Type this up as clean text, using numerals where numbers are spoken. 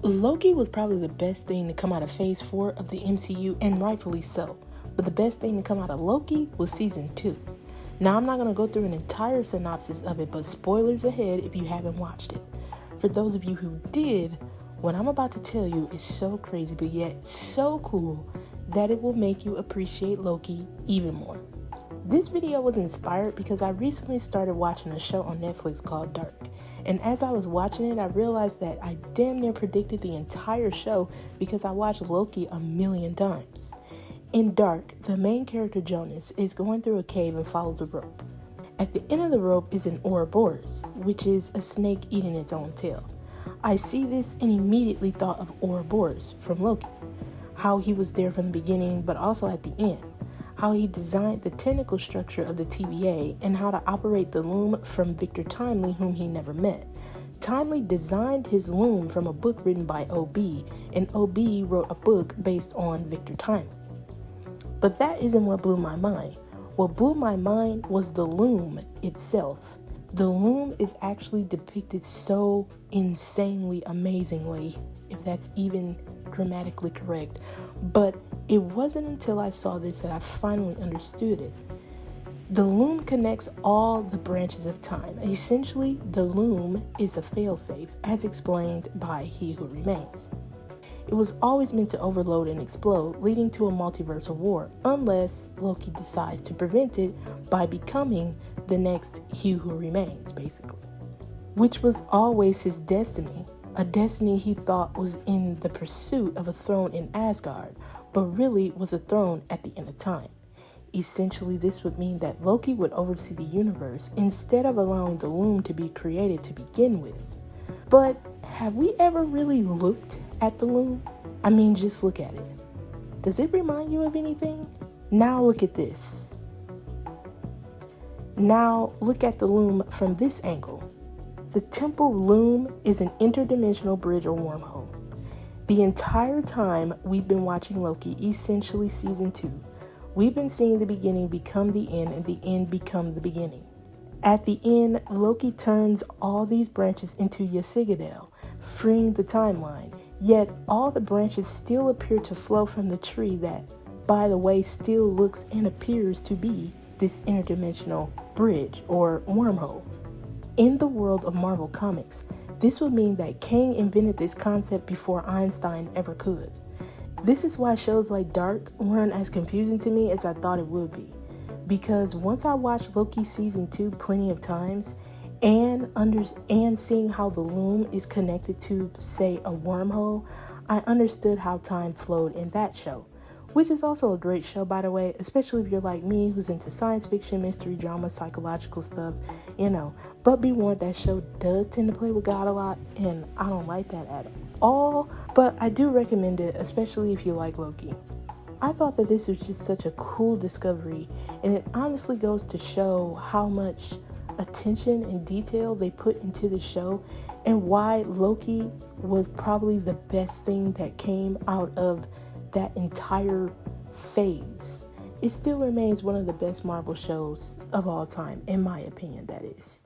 Loki was probably the best thing to come out of Phase 4 of the MCU, and rightfully so. But the best thing to come out of Loki was Season 2. Now, I'm not going to go through an entire synopsis of it, but spoilers ahead if you haven't watched it. For those of you who did, what I'm about to tell you is so crazy, but yet so cool that it will make you appreciate Loki even more. This video was inspired because I recently started watching a show on Netflix called Dark. And as I was watching it, I realized that I damn near predicted the entire show because I watched Loki a million times. In Dark, the main character Jonas is going through a cave and follows a rope. At the end of the rope is an Ouroboros, which is a snake eating its own tail. I see this and immediately thought of Ouroboros from Loki, how he was there from the beginning but also at the end, how he designed the tentacle structure of the TVA, and how to operate the loom from Victor Timely, whom he never met. Timely designed his loom from a book written by O.B., and O.B. wrote a book based on Victor Timely. But that isn't what blew my mind. What blew my mind was the loom itself. The loom is actually depicted so insanely amazingly, if that's even grammatically correct. But it wasn't until I saw this that I finally understood it. The loom connects all the branches of time. Essentially, the loom is a failsafe, as explained by He Who Remains. It was always meant to overload and explode, leading to a multiversal war, unless Loki decides to prevent it by becoming the next He Who Remains, basically. Which was always his destiny, a destiny he thought was in the pursuit of a throne in Asgard, but really was a throne at the end of time. Essentially, this would mean that Loki would oversee the universe instead of allowing the loom to be created to begin with. But have we ever really looked at the loom? I mean, just look at it. Does it remind you of anything? Now look at this. Now look at the loom from this angle. The temporal loom is an interdimensional bridge or wormhole. The entire time we've been watching Loki, essentially season 2, we've been seeing the beginning become the end and the end become the beginning. At the end, Loki turns all these branches into Yall, freeing the timeline, yet all the branches still appear to flow from the tree that, by the way, still looks and appears to be this interdimensional bridge or wormhole. In the world of Marvel Comics, this would mean that Kang invented this concept before Einstein ever could. This is why shows like Dark weren't as confusing to me as I thought it would be. Because once I watched Loki season 2 plenty of times, and seeing how the loom is connected to, say, a wormhole, I understood how time flowed in that show. Which is also a great show, by the way, especially if you're like me, who's into science fiction, mystery, drama, psychological stuff, But be warned, that show does tend to play with God a lot, and I don't like that at all. But I do recommend it, especially if you like Loki. I thought that this was just such a cool discovery, and it honestly goes to show how much attention and detail they put into the show, and why Loki was probably the best thing that came out of that entire phase. It still remains one of the best Marvel shows of all time, in my opinion, that is.